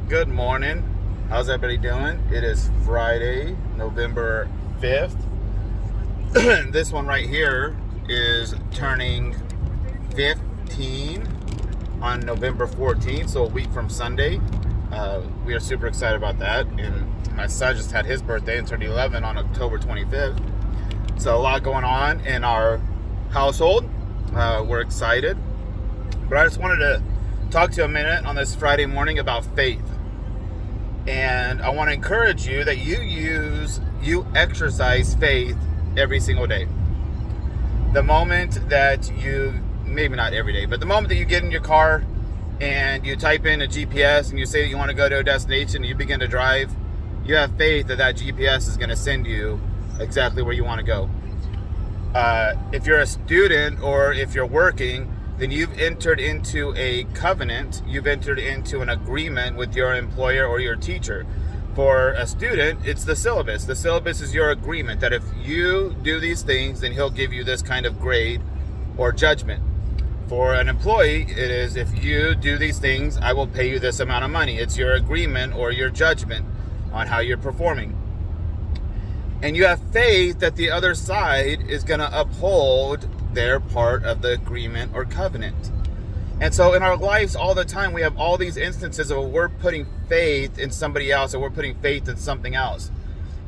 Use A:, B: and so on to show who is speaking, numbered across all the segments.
A: Good morning. How's everybody doing? It is Friday, November 5th. This one right here is turning 15 on November 14th, so a week from Sunday. We are super excited about that. And my son just had his birthday and turned 11 on October 25th. So a lot going on in our household. We're excited. But I just wanted to talk to you a minute on this Friday morning about faith. And I want to encourage you that you exercise faith every single day. The moment that maybe not every day, but the moment that you get in your car and you type in a GPS and you say that you want to go to a destination and you begin to drive, you have faith that GPS is going to send you exactly where you want to go. If you're a student or if you're working, then you've entered into a covenant, you've entered into an agreement with your employer or your teacher. For a student, it's the syllabus. The syllabus is your agreement that if you do these things, then he'll give you this kind of grade or judgment. For an employee, it is if you do these things, I will pay you this amount of money. It's your agreement or your judgment on how you're performing. And you have faith that the other side is going to uphold their part of the agreement or covenant. And so in our lives all the time, we have all these instances of we're putting faith in somebody else or we're putting faith in something else.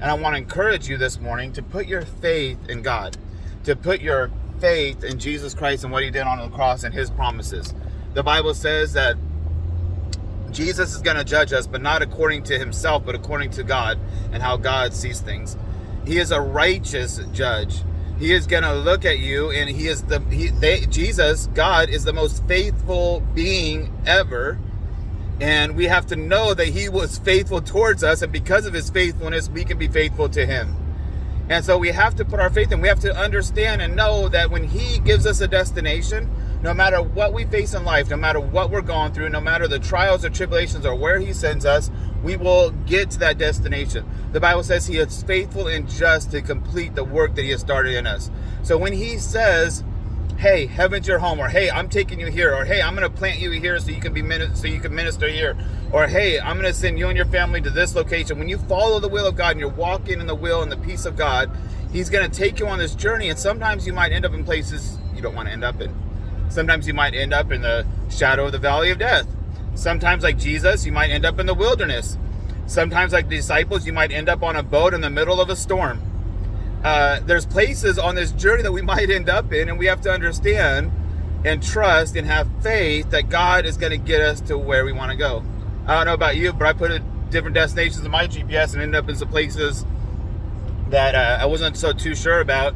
A: And I want to encourage you this morning to put your faith in God, to put your faith in Jesus Christ and what he did on the cross and his promises. The Bible says that Jesus is going to judge us, but not according to himself, but according to God and how God sees things. He is a righteous judge. He is going to look at you, and Jesus, God, is the most faithful being ever. And we have to know that he was faithful towards us, and because of his faithfulness, we can be faithful to him. And so we have to put our faith in. We have to understand and know that when he gives us a destination, no matter what we face in life, no matter what we're going through, no matter the trials or tribulations or where he sends us, we will get to that destination. The Bible says he is faithful and just to complete the work that he has started in us. So when he says, hey, heaven's your home, or hey, I'm taking you here, or hey, I'm going to plant you here so you can minister here, or hey, I'm going to send you and your family to this location. When you follow the will of God and you're walking in the will and the peace of God, he's going to take you on this journey. And sometimes you might end up in places you don't want to end up in. Sometimes you might end up in the shadow of the valley of death. Sometimes, like Jesus, you might end up in the wilderness. Sometimes, like the disciples, you might end up on a boat in the middle of a storm. There's places on this journey that we might end up in, and we have to understand and trust and have faith that God is going to get us to where we want to go. I don't know about you, but I put different destinations in my GPS and ended up in some places that I wasn't too sure about,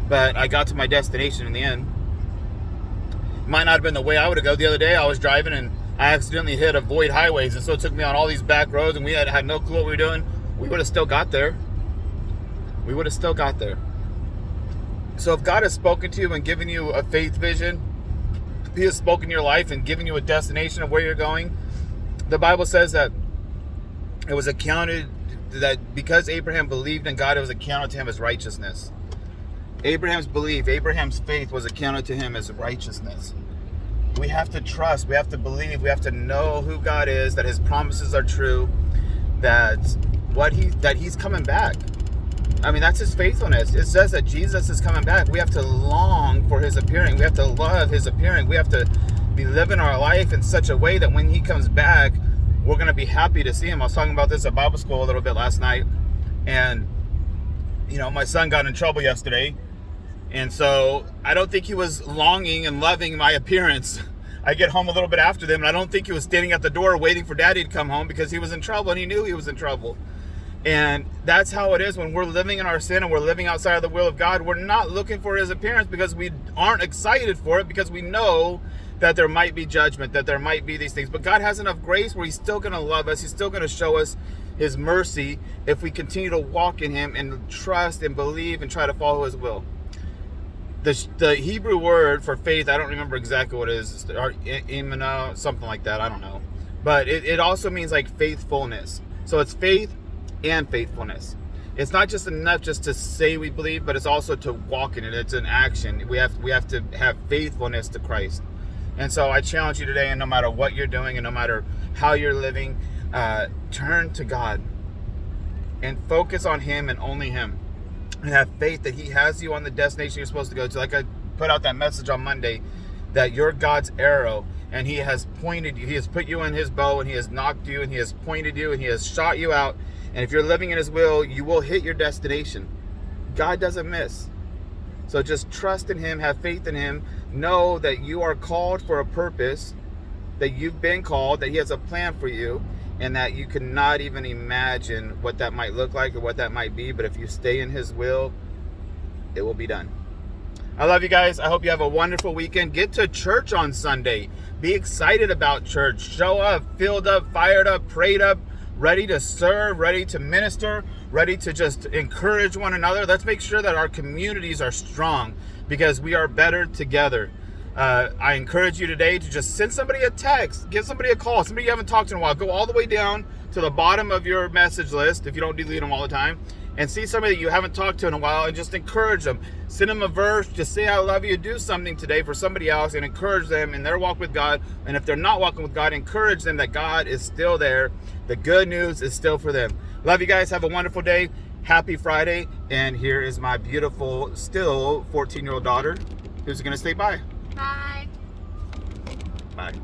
A: but I got to my destination in the end. Might not have been the way I would have gone. The other day I was driving and I accidentally hit avoid highways, and so it took me on all these back roads, and we had no clue what we were doing. We would have still got there. So if God has spoken to you and given you a faith vision, if he has spoken in your life and given you a destination of where you're going, the Bible says that it was accounted, that because Abraham believed in God, it was accounted to him as righteousness. Abraham's belief, Abraham's faith was accounted to him as righteousness. We have to trust, we have to believe, we have to know who God is, that his promises are true, that he's coming back. I mean, that's his faithfulness. It says that Jesus is coming back. We have to long for his appearing. We have to love his appearing. We have to be living our life in such a way that when he comes back, we're going to be happy to see him. I was talking about this at Bible school a little bit last night, and my son got in trouble yesterday. And so I don't think he was longing and loving my appearance. I get home a little bit after them, and I don't think he was standing at the door waiting for daddy to come home because he was in trouble, and he knew he was in trouble. And that's how it is when we're living in our sin and we're living outside of the will of God. We're not looking for his appearance because we aren't excited for it, because we know that there might be judgment, that there might be these things. But God has enough grace where he's still going to love us. He's still going to show us his mercy if we continue to walk in him and trust and believe and try to follow his will. The Hebrew word for faith, I don't remember exactly what it is, imana, something like that, I don't know. But it also means like faithfulness. So it's faith and faithfulness. It's not just enough just to say we believe, but it's also to walk in it. It's an action. We have to have faithfulness to Christ. And so I challenge you today, and no matter what you're doing and no matter how you're living, turn to God and focus on Him and only Him, and have faith that He has you on the destination you're supposed to go to. Like I put out that message on Monday, that you're God's arrow, and He has pointed you. He has put you in His bow, and He has knocked you, and He has pointed you, and He has shot you out. And if you're living in His will, you will hit your destination. God doesn't miss. So just trust in Him, have faith in Him, know that you are called for a purpose, that you've been called, that He has a plan for you, and that you cannot even imagine what that might look like or what that might be. But if you stay in His will, it will be done. I love you guys. I hope you have a wonderful weekend. Get to church on Sunday. Be excited about church. Show up, filled up, fired up, prayed up, ready to serve, ready to minister, ready to just encourage one another. Let's make sure that our communities are strong, because we are better together. I encourage you today to just send somebody a text, give somebody a call, somebody you haven't talked to in a while. Go all the way down to the bottom of your message list, if you don't delete them all the time, and see somebody that you haven't talked to in a while and just encourage them. Send them a verse, just say I love you. Do something today for somebody else and encourage them in their walk with God. And if they're not walking with God, encourage them that God is still there. The good news is still for them. Love you guys. Have a wonderful day. Happy Friday. And here is my beautiful, still 14-year-old daughter who's going to stay by.
B: Bye.
A: Bye.